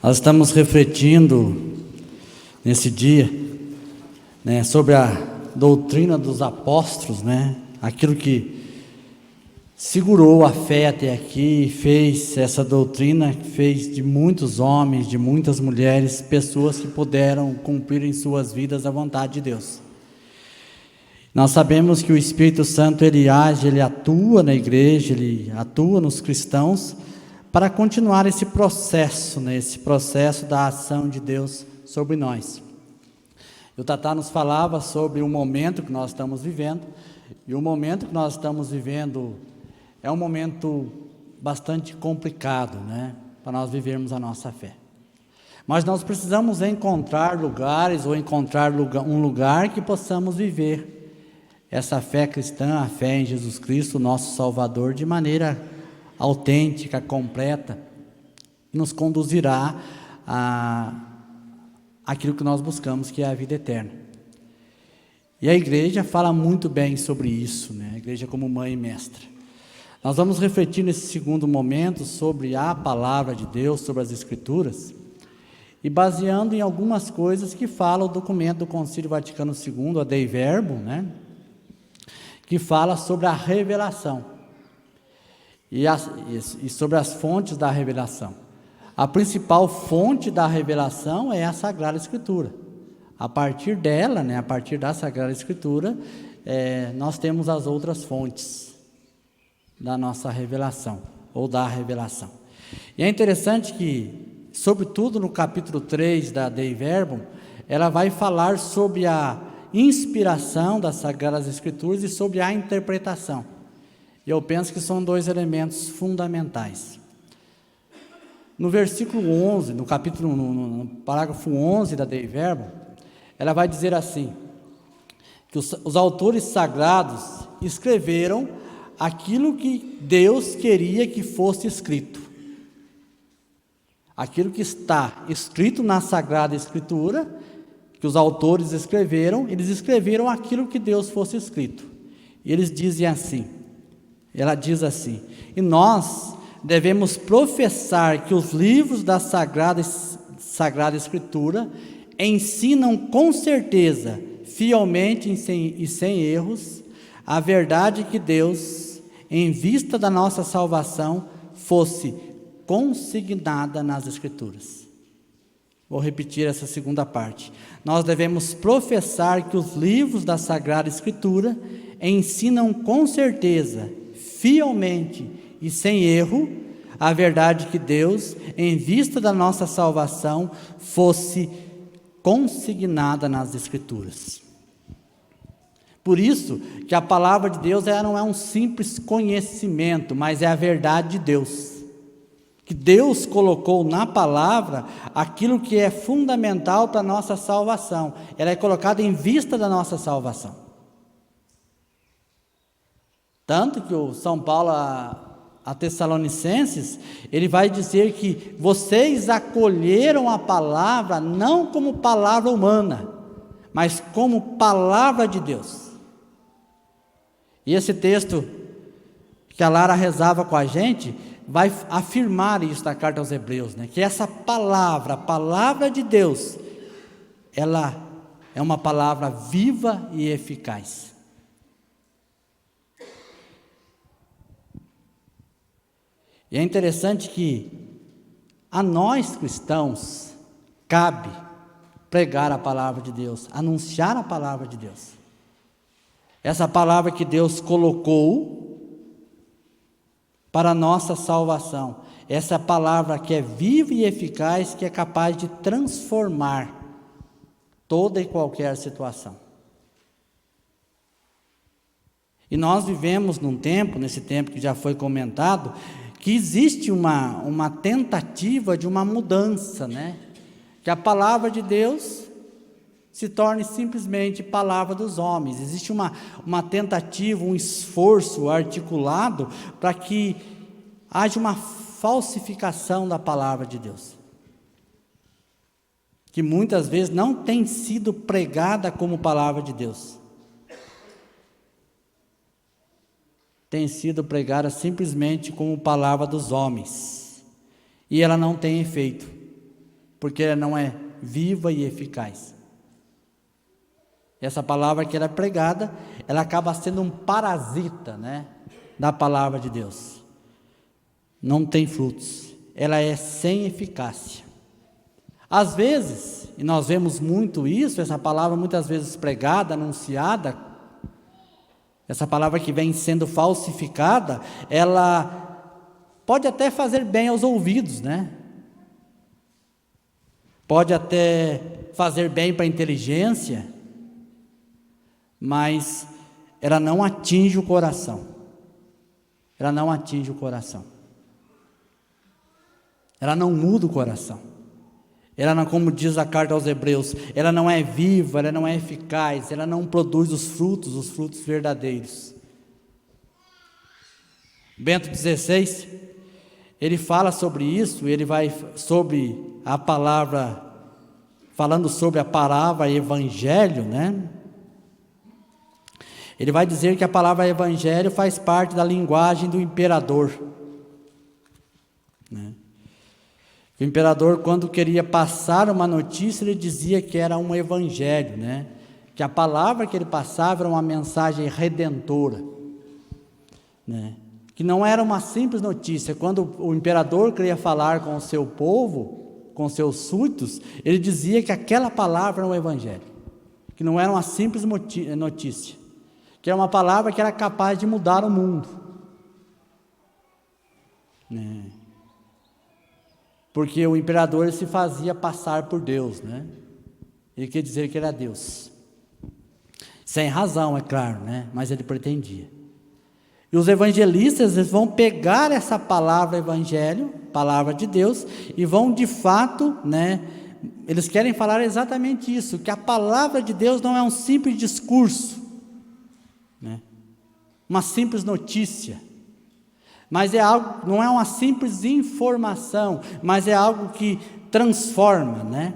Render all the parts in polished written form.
Nós estamos refletindo nesse dia, né, sobre a doutrina dos apóstolos, né, aquilo que segurou a fé até aqui, fez essa doutrina, fez de muitos homens, de muitas mulheres, pessoas que puderam cumprir em suas vidas a vontade de Deus. Nós sabemos que o Espírito Santo, ele age, ele atua na igreja, ele atua nos cristãos, para continuar esse processo, né, esse processo da ação de Deus sobre nós. E o Tatá nos falava sobre o momento que nós estamos vivendo, e o momento que nós estamos vivendo é um momento bastante complicado, né, para nós vivermos a nossa fé. Mas nós precisamos encontrar lugares, ou encontrar um lugar que possamos viver essa fé cristã, a fé em Jesus Cristo, nosso Salvador, de maneira autêntica, completa, e nos conduzirá a aquilo que nós buscamos, que é a vida eterna. E a igreja fala muito bem sobre isso, né? A igreja como mãe e mestra. Nós vamos refletir nesse segundo momento sobre a palavra de Deus, sobre as Escrituras, e baseando em algumas coisas que fala o documento do Concílio Vaticano II, a Dei Verbum, né? Que fala sobre a revelação. E sobre as fontes da revelação. A principal fonte da revelação é a Sagrada Escritura. A partir dela, né, a partir da Sagrada Escritura, nós temos as outras fontes da nossa revelação, ou da revelação. E é interessante que, sobretudo no capítulo 3 da Dei Verbum, ela vai falar sobre a inspiração das Sagradas Escrituras e sobre a interpretação. E eu penso que são dois elementos fundamentais. No versículo 11, no parágrafo 11 da Dei Verbum, ela vai dizer assim, que os autores sagrados escreveram aquilo que Deus queria que fosse escrito. Aquilo que está escrito na Sagrada Escritura, que os autores escreveram, eles escreveram aquilo que Deus fosse escrito. E eles dizem assim, ela diz assim: e nós devemos professar que os livros da Sagrada Escritura ensinam com certeza, fielmente e sem erros, a verdade que Deus, em vista da nossa salvação, fosse consignada nas Escrituras. Vou repetir essa segunda parte. Nós devemos professar que os livros da Sagrada Escritura ensinam com certeza, fielmente e sem erro, a verdade que Deus, em vista da nossa salvação, fosse consignada nas Escrituras. Por isso que a palavra de Deus não é um simples conhecimento, mas é a verdade de Deus. Que Deus colocou na palavra aquilo que é fundamental para a nossa salvação. Ela é colocada em vista da nossa salvação. Tanto que o São Paulo, a Tessalonicenses, ele vai dizer que vocês acolheram a palavra não como palavra humana, mas como palavra de Deus. E esse texto que a Lara rezava com a gente, vai afirmar isso na carta aos Hebreus, né? Que essa palavra, a palavra de Deus, ela é uma palavra viva e eficaz. E é interessante que a nós cristãos cabe pregar a palavra de Deus, anunciar a palavra de Deus. Essa palavra que Deus colocou para a nossa salvação. Essa palavra que é viva e eficaz, que é capaz de transformar toda e qualquer situação. E nós vivemos nesse tempo que já foi comentado, que existe uma tentativa de uma mudança, né? Que a palavra de Deus se torne simplesmente palavra dos homens. Existe uma tentativa, um esforço articulado para que haja uma falsificação da palavra de Deus, que muitas vezes não tem sido pregada como palavra de Deus. Tem sido pregada simplesmente como palavra dos homens, e ela não tem efeito. porque ela não é viva e eficaz. Essa palavra que ela é pregada, ela acaba sendo um parasita, né, da palavra de Deus. Não tem frutos, ela é sem eficácia. Às vezes, e nós vemos muito isso, essa palavra muitas vezes pregada, anunciada, essa palavra que vem sendo falsificada, ela pode até fazer bem aos ouvidos, né? Pode até fazer bem para a inteligência, mas ela não atinge o coração. Ela não atinge o coração. Ela não muda o coração. Ela não, como diz a carta aos Hebreus, ela não é viva, ela não é eficaz, ela não produz os frutos verdadeiros. Bento XVI, ele fala sobre isso, ele vai sobre a palavra, falando sobre a palavra evangelho, né? Ele vai dizer que a palavra evangelho faz parte da linguagem do imperador, né? O imperador, quando queria passar uma notícia, ele dizia que era um evangelho, né? Que a palavra que ele passava era uma mensagem redentora, né? Que não era uma simples notícia. Quando o imperador queria falar com o seu povo, com seus súditos, ele dizia que aquela palavra era um evangelho, que não era uma simples notícia, que era uma palavra que era capaz de mudar o mundo, né? Porque o imperador se fazia passar por Deus, né? Ele queria dizer que era Deus, sem razão, é claro, né? Mas ele pretendia. E os evangelistas, eles vão pegar essa palavra evangelho, palavra de Deus, e vão de fato, né? Eles querem falar exatamente isso, que a palavra de Deus não é um simples discurso, né? Uma simples notícia, mas é algo, não é uma simples informação, mas é algo que transforma, né?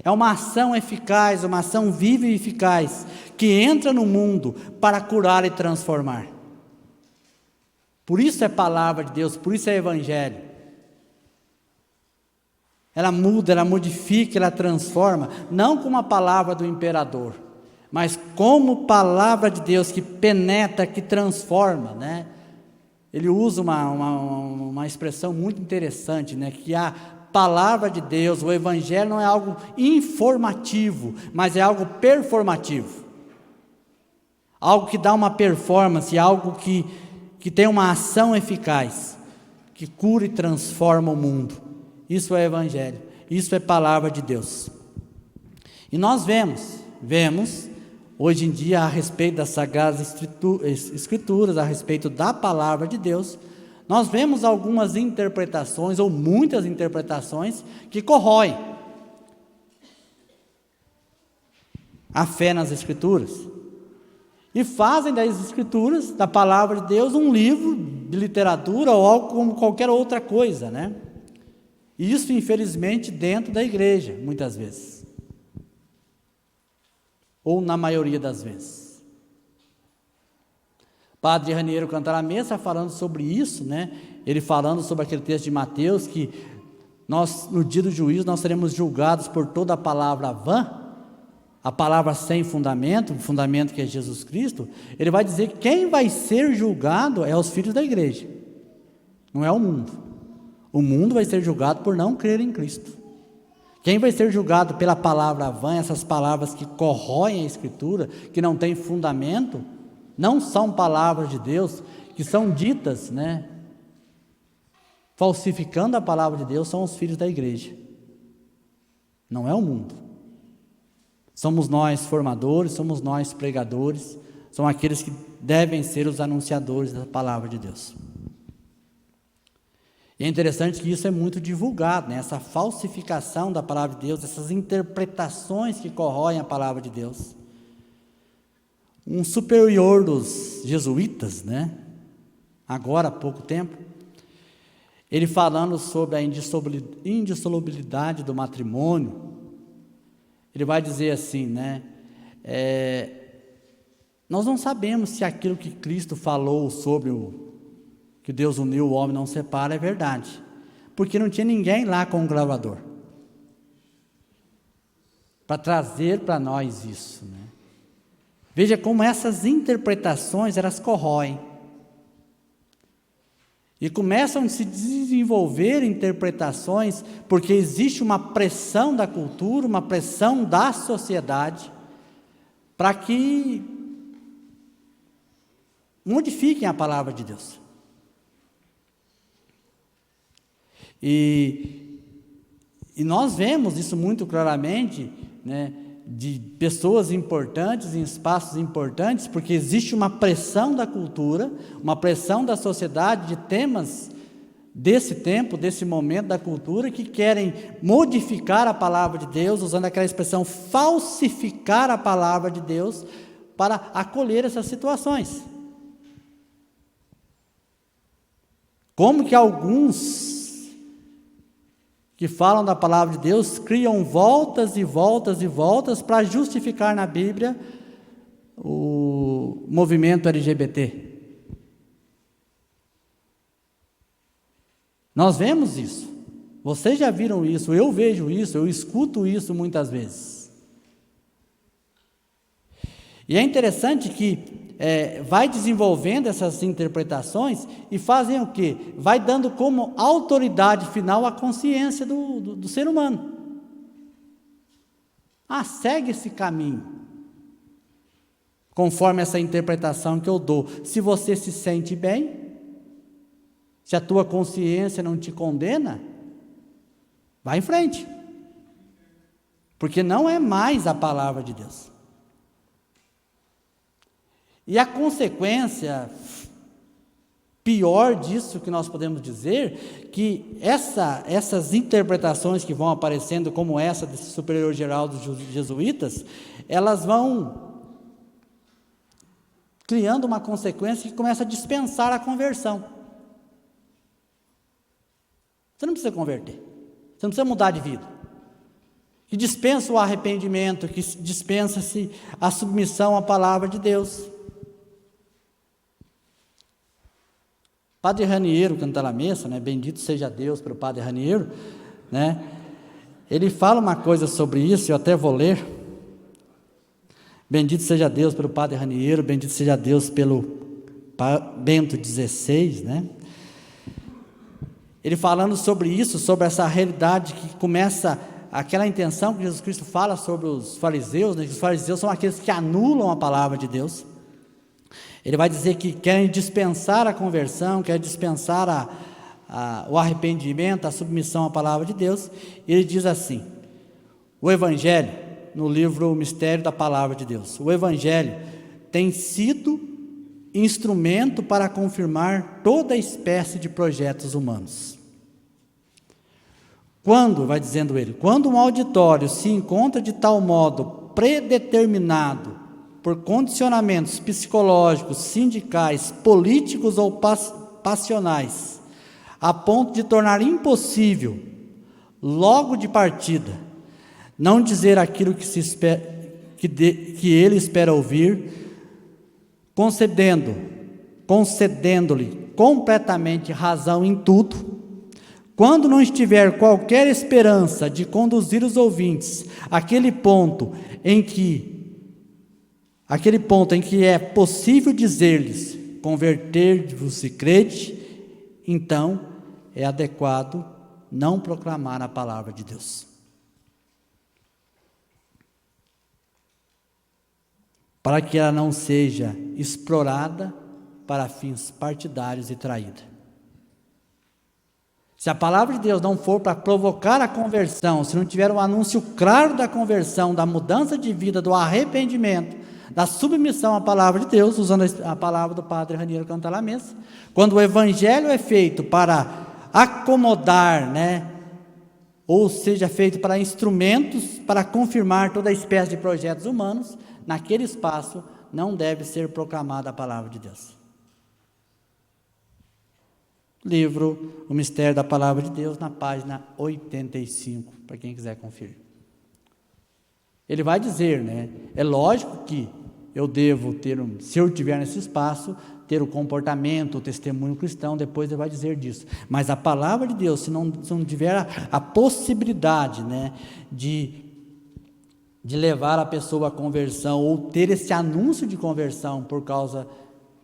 É uma ação eficaz, uma ação viva e eficaz, que entra no mundo para curar e transformar. Por isso é palavra de Deus, por isso é evangelho. Ela muda, ela modifica, ela transforma, não como a palavra do imperador, mas como palavra de Deus que penetra, que transforma, né? Ele usa uma expressão muito interessante, né? Que a palavra de Deus, o evangelho não é algo informativo, mas é algo performativo. Algo que dá uma performance, algo que tem uma ação eficaz, que cura e transforma o mundo. Isso é evangelho, isso é palavra de Deus. E nós vemos hoje em dia, a respeito das Sagradas Escrituras, a respeito da palavra de Deus, nós vemos algumas interpretações, ou muitas interpretações, que corroem a fé nas Escrituras, e fazem das Escrituras, da palavra de Deus, um livro de literatura, ou algo como qualquer outra coisa, né? Isso, infelizmente, dentro da igreja, muitas vezes, ou na maioria das vezes. Padre Raniero Cantalamessa falando sobre isso, né? Ele falando sobre aquele texto de Mateus, que nós, no dia do juízo, nós seremos julgados por toda a palavra vã, a palavra sem fundamento, o fundamento que é Jesus Cristo. Ele vai dizer que quem vai ser julgado é os filhos da igreja, não é o mundo. O mundo vai ser julgado por não crer em Cristo. Quem vai ser julgado pela palavra vã, essas palavras que corroem a Escritura, que não têm fundamento, não são palavras de Deus, que são ditas, né, falsificando a palavra de Deus, são os filhos da igreja, não é o mundo. Somos nós formadores, somos nós pregadores, são aqueles que devem ser os anunciadores da palavra de Deus. E é interessante que isso é muito divulgado, né? Essa falsificação da palavra de Deus, essas interpretações que corroem a palavra de Deus. Um superior dos jesuítas, né? Agora há pouco tempo, ele falando sobre a indissolubilidade do matrimônio, ele vai dizer assim, né? Nós não sabemos se aquilo que Cristo falou sobre que Deus uniu o homem não separa é verdade, porque não tinha ninguém lá com um gravador. para trazer para nós isso, né? Veja como essas interpretações, elas corroem. E começam a se desenvolver interpretações, porque existe uma pressão da cultura, uma pressão da sociedade, para que modifiquem a palavra de Deus. E nós vemos isso muito claramente, né, de pessoas importantes em espaços importantes, porque existe uma pressão da cultura, uma pressão da sociedade de temas desse tempo, desse momento da cultura, que querem modificar a palavra de Deus, usando aquela expressão falsificar a palavra de Deus, para acolher essas situações. Como que alguns que falam da palavra de Deus criam voltas e voltas e voltas para justificar na Bíblia o movimento LGBT. Nós vemos isso, vocês já viram isso, eu vejo isso, eu escuto isso muitas vezes. E é interessante que vai desenvolvendo essas interpretações e fazem o quê? Vai dando como autoridade final a consciência do ser humano. Segue esse caminho, conforme essa interpretação que eu dou. Se você se sente bem, se a tua consciência não te condena, vai em frente, porque não é mais a palavra de Deus. E a consequência pior disso que nós podemos dizer, que essas interpretações que vão aparecendo, como essa desse superior geral dos jesuítas, elas vão criando uma consequência que começa a dispensar a conversão. Você não precisa converter, você não precisa mudar de vida. Que dispensa o arrependimento, que dispensa-se a submissão à palavra de Deus. Padre Raniero, cantando a missa, né? Bendito seja Deus pelo Padre Raniero, né? Ele fala uma coisa sobre isso, eu até vou ler. Bendito seja Deus pelo Padre Raniero, bendito seja Deus pelo Bento XVI, né? Ele falando sobre isso, sobre essa realidade que começa, aquela intenção que Jesus Cristo fala sobre os fariseus, né? Que os fariseus são aqueles que anulam a palavra de Deus. Ele vai dizer que querem dispensar a conversão, querem dispensar o arrependimento, a submissão à palavra de Deus. Ele diz assim, o Evangelho, no livro O Mistério da Palavra de Deus, o Evangelho tem sido instrumento para confirmar toda espécie de projetos humanos. Vai dizendo ele, quando um auditório se encontra de tal modo predeterminado por condicionamentos psicológicos, sindicais, políticos ou passionais, a ponto de tornar impossível, logo de partida, não dizer aquilo que ele espera ouvir, concedendo-lhe completamente razão em tudo, quando não estiver qualquer esperança de conduzir os ouvintes àquele ponto em que é possível dizer-lhes, converter-vos e crede, então é adequado não proclamar a palavra de Deus. Para que ela não seja explorada para fins partidários e traída. Se a palavra de Deus não for para provocar a conversão, se não tiver um anúncio claro da conversão, da mudança de vida, do arrependimento, da submissão à palavra de Deus, usando a palavra do Padre Raniero cantando a missa, quando o Evangelho é feito para acomodar, né, ou seja, feito para instrumentos para confirmar toda a espécie de projetos humanos, naquele espaço não deve ser proclamada a palavra de Deus. Livro O Mistério da Palavra de Deus, na página 85, para quem quiser conferir. Ele vai dizer, né, é lógico que eu devo se eu estiver nesse espaço, ter o comportamento, o testemunho cristão, depois ele vai dizer disso. Mas a palavra de Deus, se não tiver a possibilidade, né, de de levar a pessoa à conversão ou ter esse anúncio de conversão por causa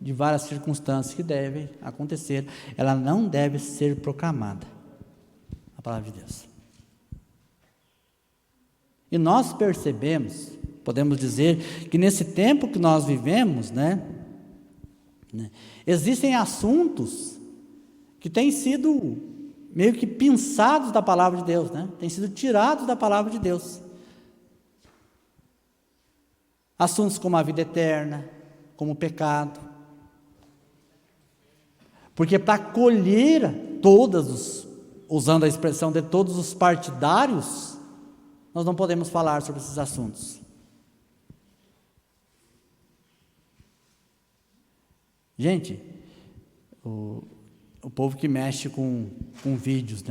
de várias circunstâncias que devem acontecer, ela não deve ser proclamada, a palavra de Deus. E nós percebemos, podemos dizer, que nesse tempo que nós vivemos, existem assuntos que têm sido meio que pinçados da palavra de Deus, têm sido tirados da palavra de Deus. Assuntos como a vida eterna, como o pecado. Porque para colher usando a expressão de todos os partidários, nós não podemos falar sobre esses assuntos. Gente, o povo que mexe com vídeos,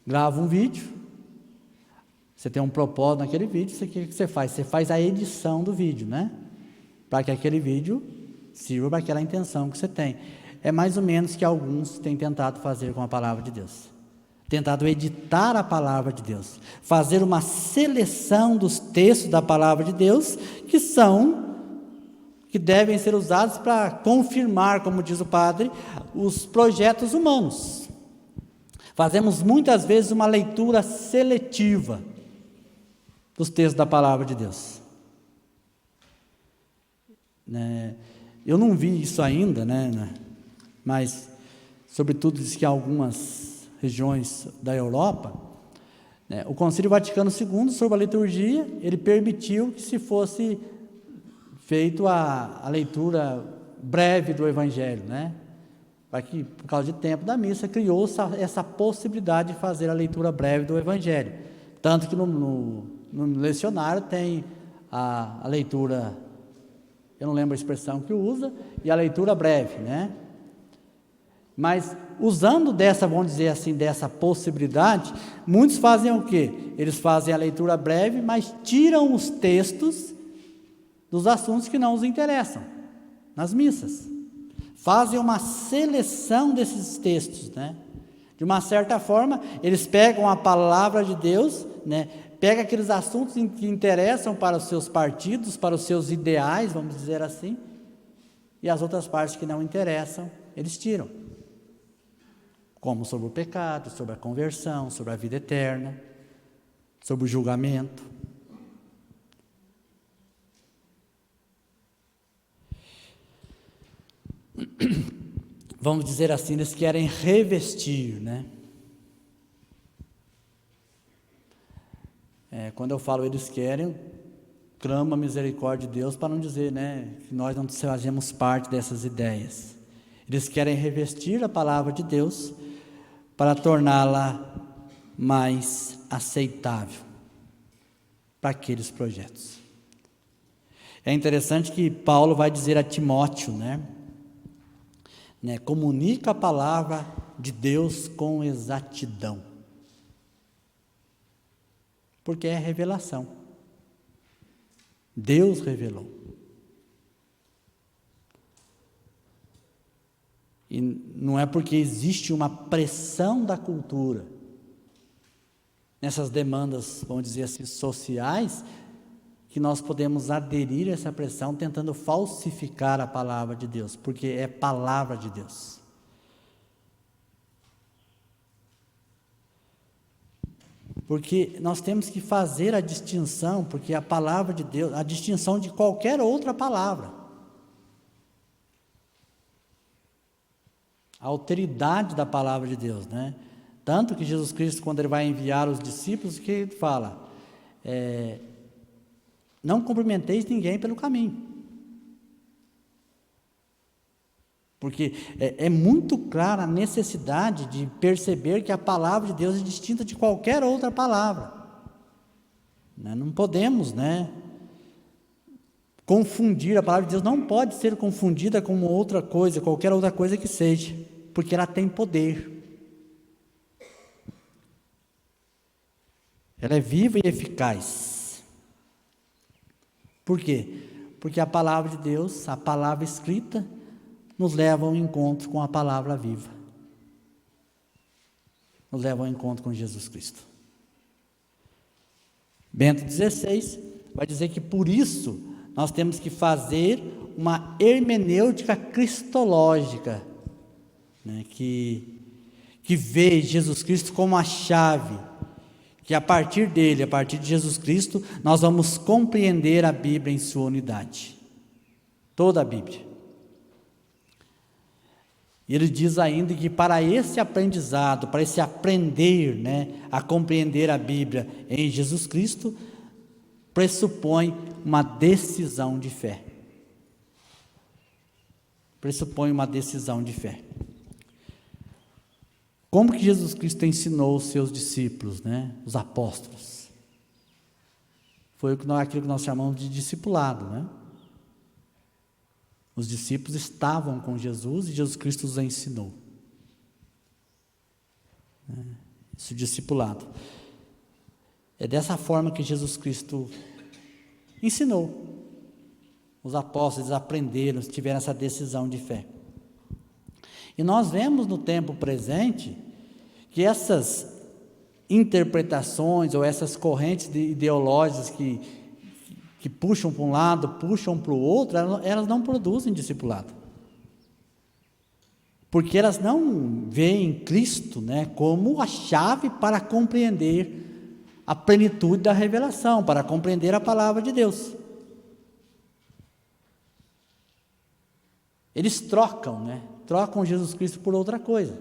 grava um vídeo, você tem um propósito naquele vídeo, o que você faz? Você faz a edição do vídeo, para que aquele vídeo sirva para aquela intenção que você tem. É mais ou menos que alguns têm tentado fazer com a palavra de Deus. Tentado editar a palavra de Deus. Fazer uma seleção dos textos da palavra de Deus que devem ser usados para confirmar, como diz o padre, os projetos humanos. Fazemos muitas vezes uma leitura seletiva dos textos da palavra de Deus. Eu não vi isso ainda, mas, sobretudo, diz que algumas regiões da Europa, o Concílio Vaticano II, sobre a liturgia, ele permitiu que se fosse feito a leitura breve do Evangelho, para que, por causa de tempo da missa, criou essa possibilidade de fazer a leitura breve do Evangelho. Tanto que no lecionário tem a leitura, eu não lembro a expressão que usa, e a leitura breve, Mas, usando vamos dizer assim, dessa possibilidade, muitos fazem o quê? Eles fazem a leitura breve, mas tiram os textos dos assuntos que não os interessam, nas missas. Fazem uma seleção desses textos, De uma certa forma, eles pegam a palavra de Deus, pegam aqueles assuntos que interessam para os seus partidos, para os seus ideais, vamos dizer assim, e as outras partes que não interessam, eles tiram. Como sobre o pecado, sobre a conversão, sobre a vida eterna, sobre o julgamento. Vamos dizer assim, eles querem revestir, Quando eu falo eles querem, clamo a misericórdia de Deus para não dizer, que nós não fazemos parte dessas ideias. Eles querem revestir a palavra de Deus para torná-la mais aceitável para aqueles projetos. É interessante que Paulo vai dizer a Timóteo, comunica a palavra de Deus com exatidão, porque é revelação. Deus revelou. E não é porque existe uma pressão da cultura, nessas demandas, vamos dizer assim, sociais, que nós podemos aderir a essa pressão tentando falsificar a palavra de Deus, porque é palavra de Deus. Porque nós temos que fazer a distinção, porque a palavra de Deus, a distinção de qualquer outra palavra. A autoridade da palavra de Deus, Tanto que Jesus Cristo, quando Ele vai enviar os discípulos, o que Ele fala? Não cumprimenteis ninguém pelo caminho. Porque é muito clara a necessidade de perceber que a palavra de Deus é distinta de qualquer outra palavra. Não podemos, confundir, a palavra de Deus não pode ser confundida com outra coisa, qualquer outra coisa que seja, porque ela tem poder. Ela é viva e eficaz. Por quê? Porque a palavra de Deus, a palavra escrita, nos leva ao encontro com a palavra viva. Nos leva ao encontro com Jesus Cristo. Bento XVI vai dizer que por isso nós temos que fazer uma hermenêutica cristológica, né, que vê Jesus Cristo como a chave, que a partir dele, a partir de Jesus Cristo, nós vamos compreender a Bíblia em sua unidade, toda a Bíblia. E ele diz ainda que para esse aprendizado, para esse aprender, né, a compreender a Bíblia em Jesus Cristo, pressupõe uma decisão de fé. Pressupõe uma decisão de fé. Como que Jesus Cristo ensinou os seus discípulos, né, os apóstolos? Foi aquilo que nós chamamos de discipulado, né? Os discípulos estavam com Jesus e Jesus Cristo os ensinou. Isso, discipulado. É dessa forma que Jesus Cristo ensinou. Os apóstolos aprenderam, tiveram essa decisão de fé. E nós vemos no tempo presente que essas interpretações ou essas correntes ideológicas que puxam para um lado, puxam para o outro, elas não produzem discipulado. Porque elas não veem Cristo, né, como a chave para compreender a plenitude da revelação, para compreender a palavra de Deus. Eles trocam Jesus Cristo por outra coisa.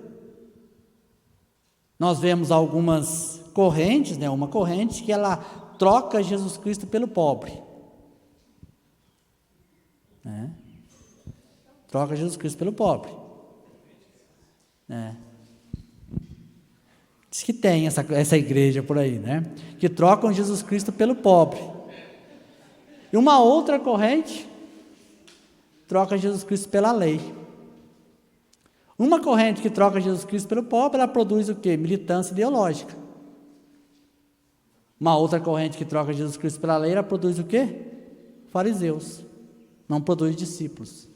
Nós vemos algumas correntes, né, uma corrente que ela troca Jesus Cristo pelo pobre. Troca Jesus Cristo pelo pobre. Diz que tem essa igreja por aí, né? Que trocam Jesus Cristo pelo pobre. E uma outra corrente troca Jesus Cristo pela lei. Uma corrente que troca Jesus Cristo pelo pobre, ela produz o quê? Militância ideológica. Uma outra corrente que troca Jesus Cristo pela lei, ela produz o quê? Fariseus. Não produz discípulos.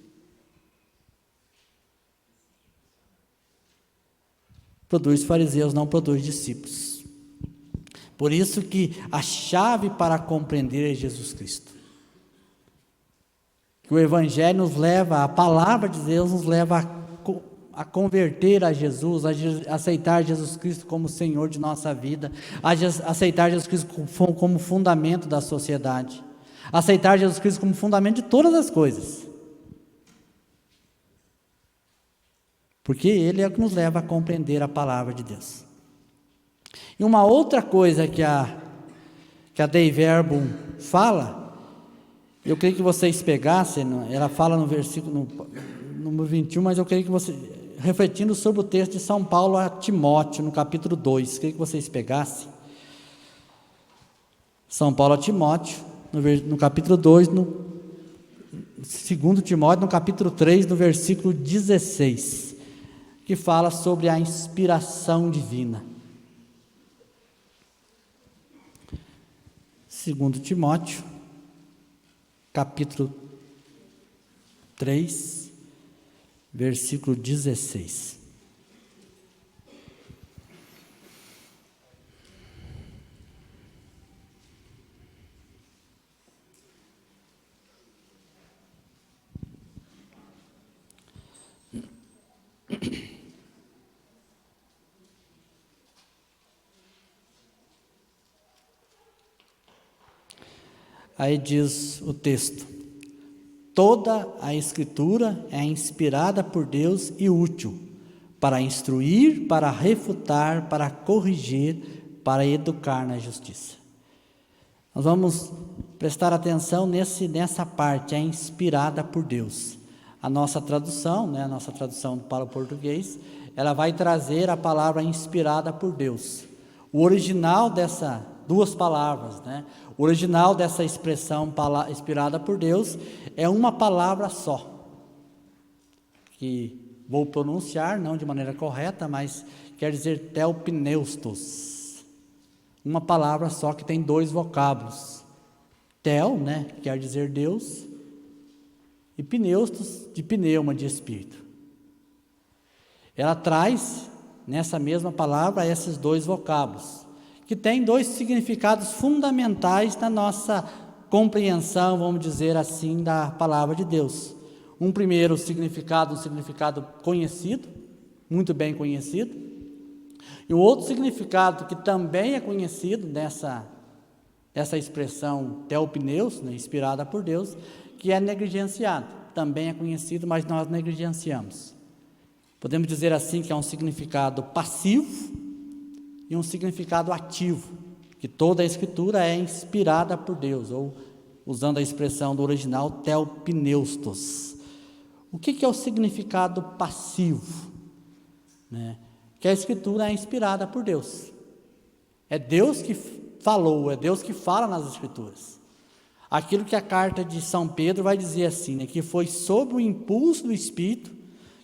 Produz fariseus, não produz discípulos. Por isso que a chave para compreender é Jesus Cristo. Que o Evangelho nos leva, a palavra de Deus nos leva a converter a Jesus, a aceitar Jesus Cristo como Senhor de nossa vida, a aceitar Jesus Cristo como fundamento da sociedade, aceitar Jesus Cristo como fundamento de todas as coisas. Porque Ele é o que nos leva a compreender a palavra de Deus. E uma outra coisa que a Dei Verbum fala, eu queria que vocês pegassem, ela fala no versículo número 21, mas eu queria que vocês, refletindo sobre o texto de São Paulo a Timóteo, no capítulo 2, queria que vocês pegassem. São Paulo a Timóteo, no capítulo 2, no 2 Timóteo, no capítulo 3, no versículo 16, que fala sobre a inspiração divina. 2 Timóteo, capítulo 3, versículo 16. Aí diz o texto: toda a Escritura é inspirada por Deus e útil para instruir, para refutar, para corrigir, para educar na justiça. Nós vamos prestar atenção nessa parte, é inspirada por Deus. A nossa tradução, a nossa tradução para o português, ela vai trazer a palavra inspirada por Deus. O original dessa duas palavras, o original dessa expressão inspirada por Deus é uma palavra só, que vou pronunciar, não de maneira correta, mas quer dizer theopneustos. Uma palavra só que tem dois vocábulos. Theo, quer dizer Deus, e pneustos, de pneuma, de espírito. Ela traz, nessa mesma palavra, esses dois vocábulos, que tem dois significados fundamentais na nossa compreensão, vamos dizer assim, da palavra de Deus. Um primeiro significado, um significado conhecido, muito bem conhecido, e o outro significado que também é conhecido essa expressão teopneus, né, inspirada por Deus, que é negligenciado. Também é conhecido, mas nós negligenciamos. Podemos dizer assim que é um significado passivo e um significado ativo, que toda a Escritura é inspirada por Deus, ou, usando a expressão do original, teopneustos. O que é o significado passivo? Né? Que a Escritura é inspirada por Deus. É Deus que falou, é Deus que fala nas Escrituras. Aquilo que a carta de São Pedro vai dizer assim, né, que foi sob o impulso do Espírito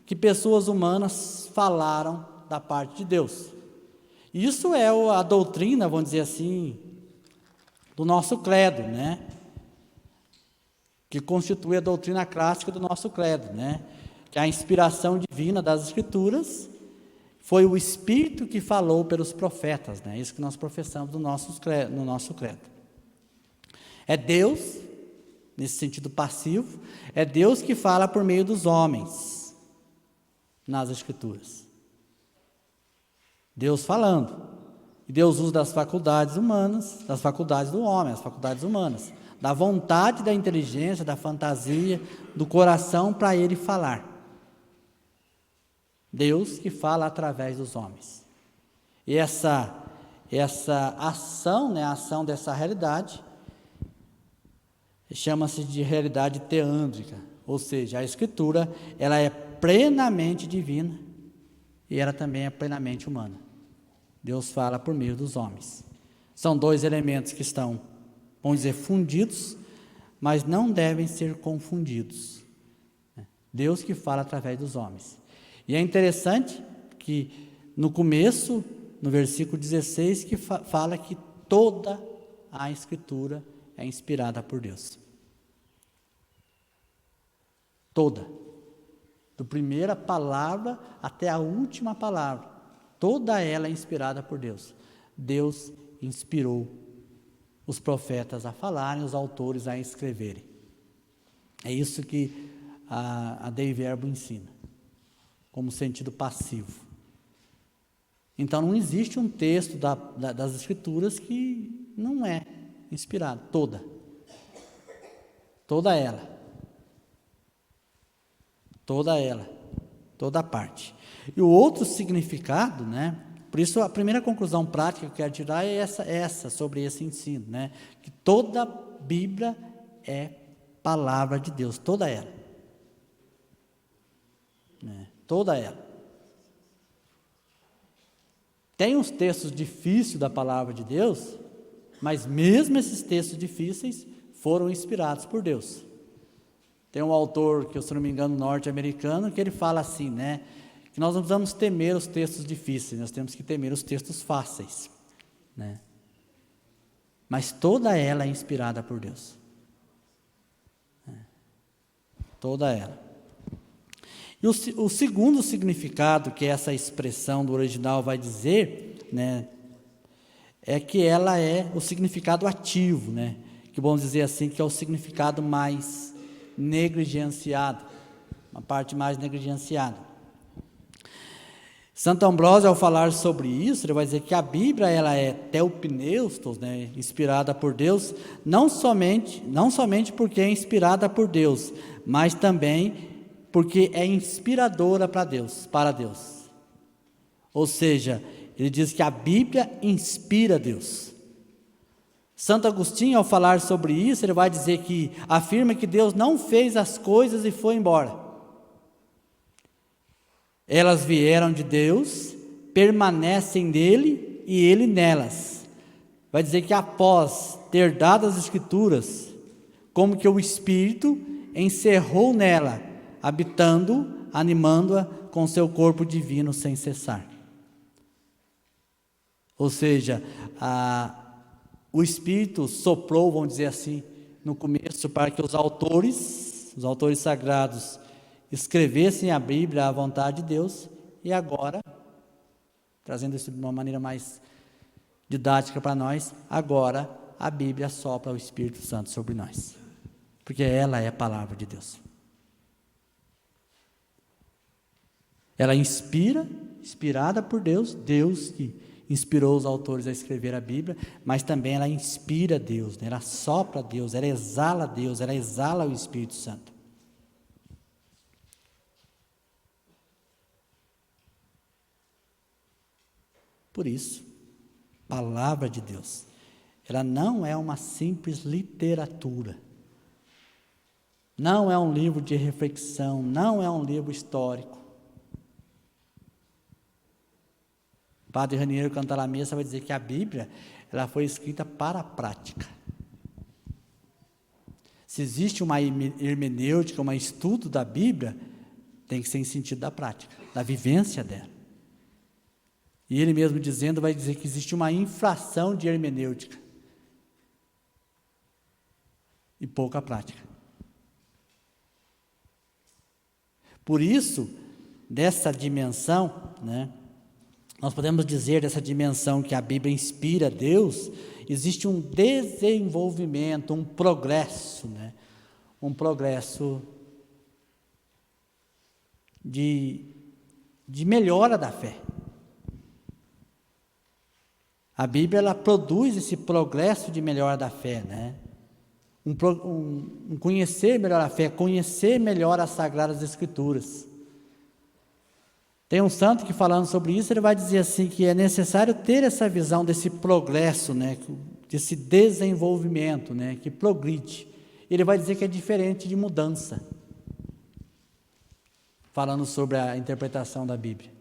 que pessoas humanas falaram da parte de Deus. Isso é a doutrina, vamos dizer assim, do nosso credo, né? Que constitui a doutrina clássica do nosso credo, né? Que a inspiração divina das Escrituras foi o Espírito que falou pelos profetas, né? Isso que nós professamos no nosso credo. É Deus, nesse sentido passivo, é Deus que fala por meio dos homens nas Escrituras. Deus falando. E Deus usa das faculdades humanas, das faculdades do homem, as faculdades humanas, da vontade, da inteligência, da fantasia, do coração para Ele falar. Deus que fala através dos homens. E essa ação, né, a ação dessa realidade, chama-se de realidade teândrica, ou seja, a Escritura, ela é plenamente divina e ela também é plenamente humana. Deus fala por meio dos homens. São dois elementos que estão, vamos dizer, fundidos, mas não devem ser confundidos. Deus que fala através dos homens. E é interessante que no começo, no versículo 16, que fala que toda a Escritura é inspirada por Deus. Toda. Do primeira palavra até a última palavra. Toda ela é inspirada por Deus. Deus inspirou os profetas a falarem, os autores a escreverem. É isso que a Dei Verbo ensina, como sentido passivo. Então não existe um texto das Escrituras que não é inspirado, toda ela, toda parte. E o outro significado, né? Por isso a primeira conclusão prática que eu quero tirar é essa sobre esse ensino, né? Que toda a Bíblia é palavra de Deus, toda ela, né? Toda ela. Tem uns textos difíceis da palavra de Deus, mas mesmo esses textos difíceis foram inspirados por Deus. Tem um autor, que, se não me engano, norte-americano, que ele fala assim, né? Que nós não precisamos temer os textos difíceis, nós temos que temer os textos fáceis, né? Mas toda ela é inspirada por Deus. Toda ela. E o segundo significado que essa expressão do original vai dizer, né, é que ela é o significado ativo, né, que vamos dizer assim, que é o significado mais negligenciado, uma parte mais negligenciada. Santo Ambrósio, ao falar sobre isso, ele vai dizer que a Bíblia ela é teopneustos, né, inspirada por Deus, não somente porque é inspirada por Deus, mas também porque é inspiradora para Deus. Ou seja, ele diz que a Bíblia inspira Deus. Santo Agostinho, ao falar sobre isso, ele vai dizer que afirma que Deus não fez as coisas e foi embora. Elas vieram de Deus, permanecem nele e ele nelas. Vai dizer que após ter dado as Escrituras, como que o Espírito encerrou nela, habitando, animando-a com seu corpo divino sem cessar. Ou seja, o Espírito soprou, vamos dizer assim, no começo, para que os autores sagrados, escrevessem a Bíblia à vontade de Deus, e agora, trazendo isso de uma maneira mais didática para nós, agora a Bíblia sopra o Espírito Santo sobre nós, porque ela é a palavra de Deus. Ela inspirada por Deus, Deus que inspirou os autores a escrever a Bíblia, mas também ela inspira Deus, né? Ela sopra Deus, ela exala o Espírito Santo. Por isso, palavra de Deus, ela não é uma simples literatura, não é um livro de reflexão, não é um livro histórico. O Padre Raniero Cantalamessa vai dizer que a Bíblia, ela foi escrita para a prática. Se existe uma hermenêutica, um estudo da Bíblia, tem que ser em sentido da prática, da vivência dela. E ele mesmo dizendo, vai dizer que existe uma inflação de hermenêutica e pouca prática. Por isso, dessa dimensão, né, nós podemos dizer dessa dimensão que a Bíblia inspira Deus, existe um desenvolvimento, um progresso, né, um progresso de melhora da fé. A Bíblia, ela produz esse progresso de melhora da fé, né? Um conhecer melhor a fé, conhecer melhor as Sagradas Escrituras. Tem um santo que, falando sobre isso, ele vai dizer assim, que é necessário ter essa visão desse progresso, né? Desse desenvolvimento, né? Que progride. Ele vai dizer que é diferente de mudança, falando sobre a interpretação da Bíblia.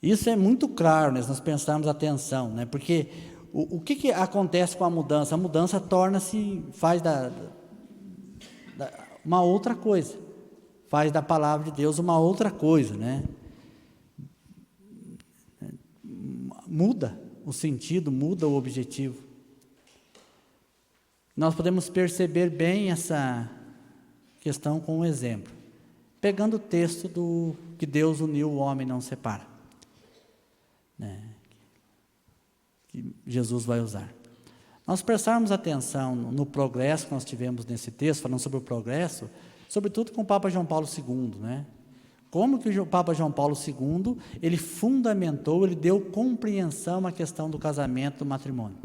Isso é muito claro, né, se nós pensarmos atenção, né, porque o que acontece com a mudança? A mudança faz uma outra coisa, faz da palavra de Deus uma outra coisa, né? Muda o sentido, muda o objetivo. Nós podemos perceber bem essa questão com um exemplo, pegando o texto do que Deus uniu, o homem não separa. Né, que Jesus vai usar. Nós prestarmos atenção no progresso que nós tivemos nesse texto, falando sobre o progresso, sobretudo com o Papa João Paulo II, né? Como que o Papa João Paulo II, ele fundamentou, ele deu compreensão à questão do casamento, do matrimônio.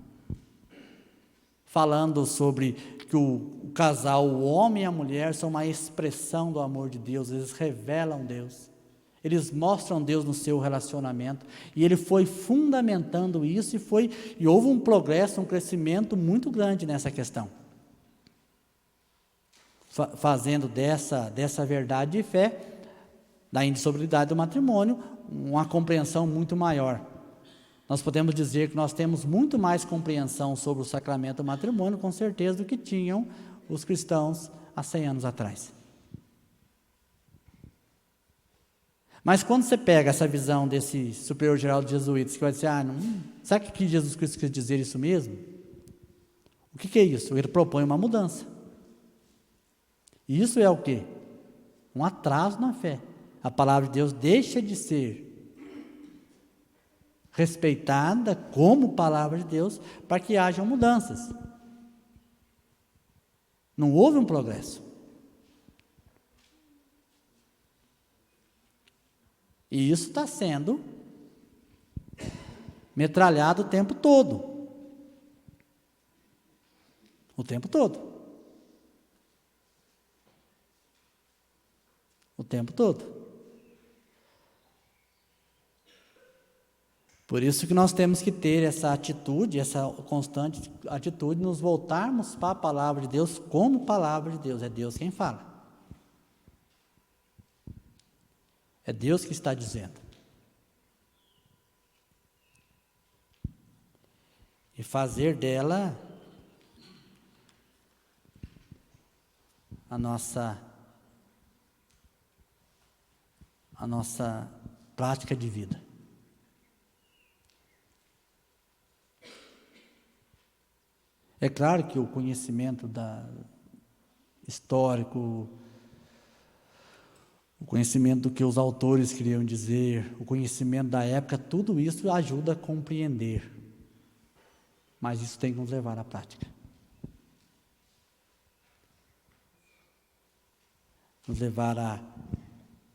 Falando sobre que o casal, o homem e a mulher, são uma expressão do amor de Deus, eles revelam Deus. Eles mostram Deus no seu relacionamento, e ele foi fundamentando isso, e houve um progresso, um crescimento muito grande nessa questão, fazendo dessa verdade de fé, da indissolubilidade do matrimônio, uma compreensão muito maior. Nós podemos dizer que nós temos muito mais compreensão sobre o sacramento do matrimônio, com certeza, do que tinham os cristãos há 100 anos atrás. Mas quando você pega essa visão desse superior geral dos jesuítas, que vai dizer, sabe o que Jesus Cristo quis dizer isso mesmo? O que é isso? Ele propõe uma mudança. E isso é o quê? Um atraso na fé. A palavra de Deus deixa de ser respeitada como palavra de Deus para que hajam mudanças. Não houve um progresso. E isso está sendo metralhado o tempo todo. O tempo todo. O tempo todo. Por isso que nós temos que ter essa atitude, essa constante atitude, nos voltarmos para a palavra de Deus como palavra de Deus. É Deus quem fala. É Deus que está dizendo. E fazer dela a nossa prática de vida. É claro que o conhecimento histórico, o conhecimento do que os autores queriam dizer, o conhecimento da época, tudo isso ajuda a compreender. Mas isso tem que nos levar à prática. Nos levar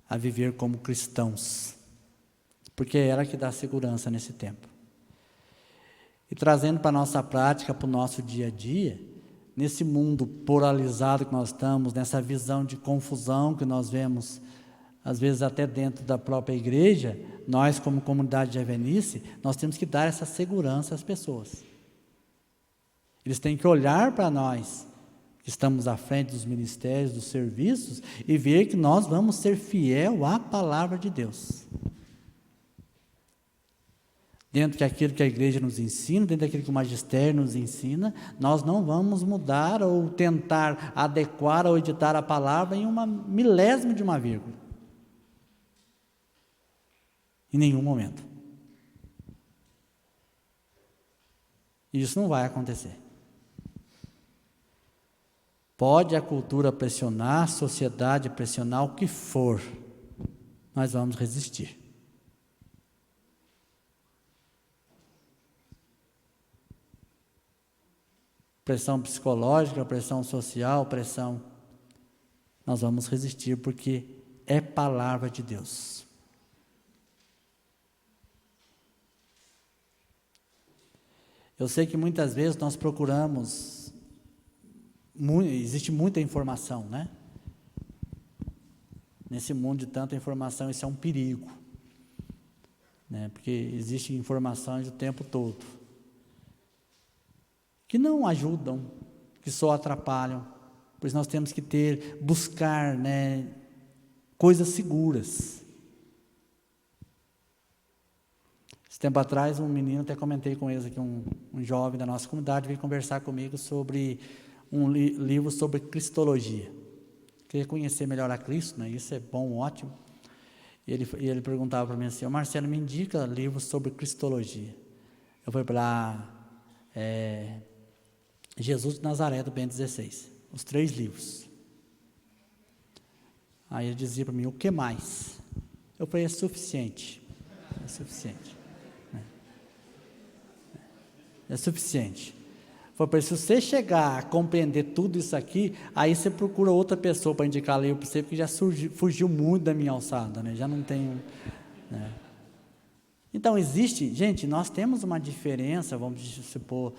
a viver como cristãos. Porque é ela que dá segurança nesse tempo. E trazendo para a nossa prática, para o nosso dia a dia, nesse mundo polarizado que nós estamos, nessa visão de confusão que nós vemos, às vezes até dentro da própria igreja, nós como comunidade de Avenice, nós temos que dar essa segurança às pessoas. Eles têm que olhar para nós, que estamos à frente dos ministérios, dos serviços, e ver que nós vamos ser fiel à palavra de Deus. Dentro daquilo que a igreja nos ensina, dentro daquilo que o magistério nos ensina, nós não vamos mudar ou tentar adequar ou editar a palavra em uma milésima de uma vírgula. Em nenhum momento. Isso não vai acontecer. Pode a cultura pressionar, a sociedade pressionar, o que for, nós vamos resistir. Pressão psicológica, pressão social, pressão, nós vamos resistir porque é palavra de Deus. Eu sei que muitas vezes nós procuramos, existe muita informação, né? Nesse mundo de tanta informação, isso é um perigo, né? Porque existem informações o tempo todo, que não ajudam, que só atrapalham, pois nós temos que buscar, né, coisas seguras. Esse tempo atrás, um menino, até comentei com eles aqui, um jovem da nossa comunidade, veio conversar comigo sobre um livro sobre cristologia. Queria conhecer melhor a Cristo, né? Isso é bom, ótimo. E ele perguntava para mim assim: Marcelo, me indica livros sobre cristologia. Eu fui para Jesus de Nazaré, do Bento XVI, os 3 livros. Aí ele dizia para mim: o que mais? Eu falei: é suficiente. É suficiente. É suficiente. Foi para se você chegar a compreender tudo isso aqui, aí você procura outra pessoa para indicar livro para você, porque já fugiu muito da minha alçada, né? Já não tenho, né? Então existe, gente, nós temos uma diferença, vamos supor,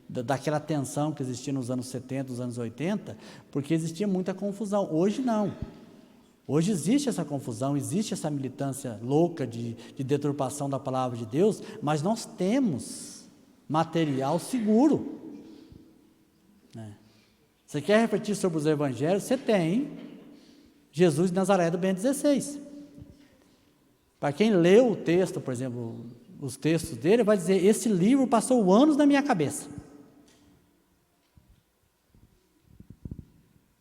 daquela tensão que existia nos anos 70, nos anos 80, porque existia muita confusão. Hoje não. Hoje existe essa confusão, existe essa militância louca de deturpação da palavra de Deus, mas nós temos material seguro, né? Você quer refletir sobre os evangelhos? Você tem Jesus de Nazaré, do Bento XVI. Para quem leu o texto, por exemplo, os textos dele, vai dizer: esse livro passou anos na minha cabeça.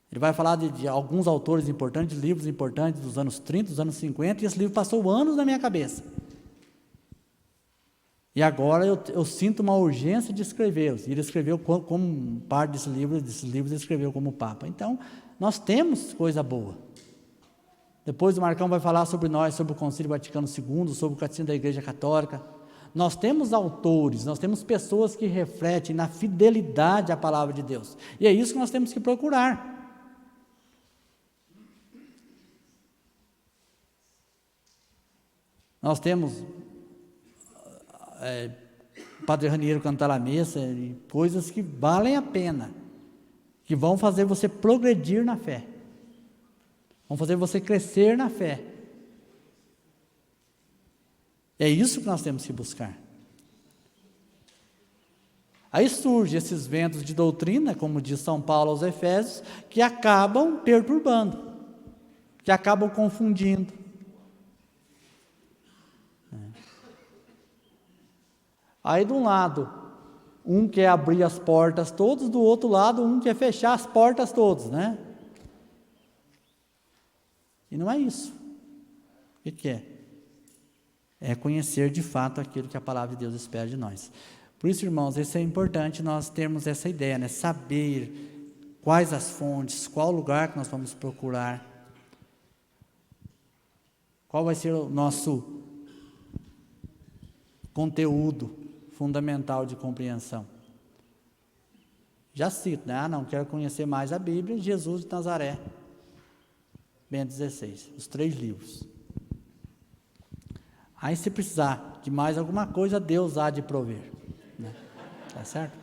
Ele vai falar de alguns autores importantes, de livros importantes dos anos 30, dos anos 50, e esse livro passou anos na minha cabeça. E agora eu sinto uma urgência de escrevê-los. E ele escreveu como parte desses livros ele escreveu como Papa. Então, nós temos coisa boa. Depois o Marcão vai falar sobre nós, sobre o Concílio Vaticano II, sobre o Catecismo da Igreja Católica. Nós temos autores, nós temos pessoas que refletem na fidelidade à palavra de Deus. E é isso que nós temos que procurar. Nós temos Padre Raniero cantar a missa, e coisas que valem a pena, que vão fazer você progredir na fé, vão fazer você crescer na fé. É isso que nós temos que buscar. Aí surgem esses ventos de doutrina, como diz São Paulo aos Efésios, que acabam perturbando, que acabam confundindo. Aí de um lado, um quer abrir as portas todas, do outro lado, um quer fechar as portas todas, né? E não é isso. O que é? É conhecer de fato aquilo que a palavra de Deus espera de nós. Por isso, irmãos, isso é importante nós termos essa ideia, né? Saber quais as fontes, qual lugar que nós vamos procurar. Qual vai ser o nosso conteúdo fundamental de compreensão? Já cito, né? Não, quero conhecer mais a Bíblia, Jesus de Nazaré, Bento 16, os 3 livros. Aí se precisar de mais alguma coisa, Deus há de prover, né? Tá certo?